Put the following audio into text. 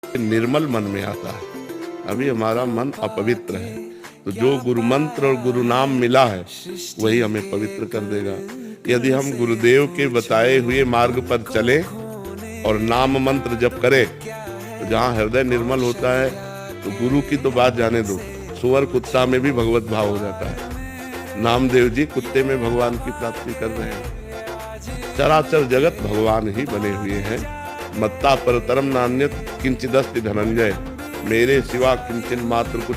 निर्मल मन में आता है। अभी हमारा मन अपवित्र है, तो जो गुरु मंत्र और गुरु नाम मिला है वही हमें पवित्र कर देगा। यदि हम गुरुदेव के बताए हुए मार्ग पर चले और नाम मंत्र जप करें, तो जहाँ हृदय निर्मल होता है तो गुरु की तो बात जाने दो, सुअर कुत्ता में भी भगवत भाव हो जाता है। नामदेव जी कुत्ते में भगवान की प्राप्ति कर रहे हैं। चराचर जगत भगवान ही बने हुए हैं। मत्ता परतरम नान्यत किंचिदस्ति धनंजय, मेरे सिवा किंचन मात्र कुछ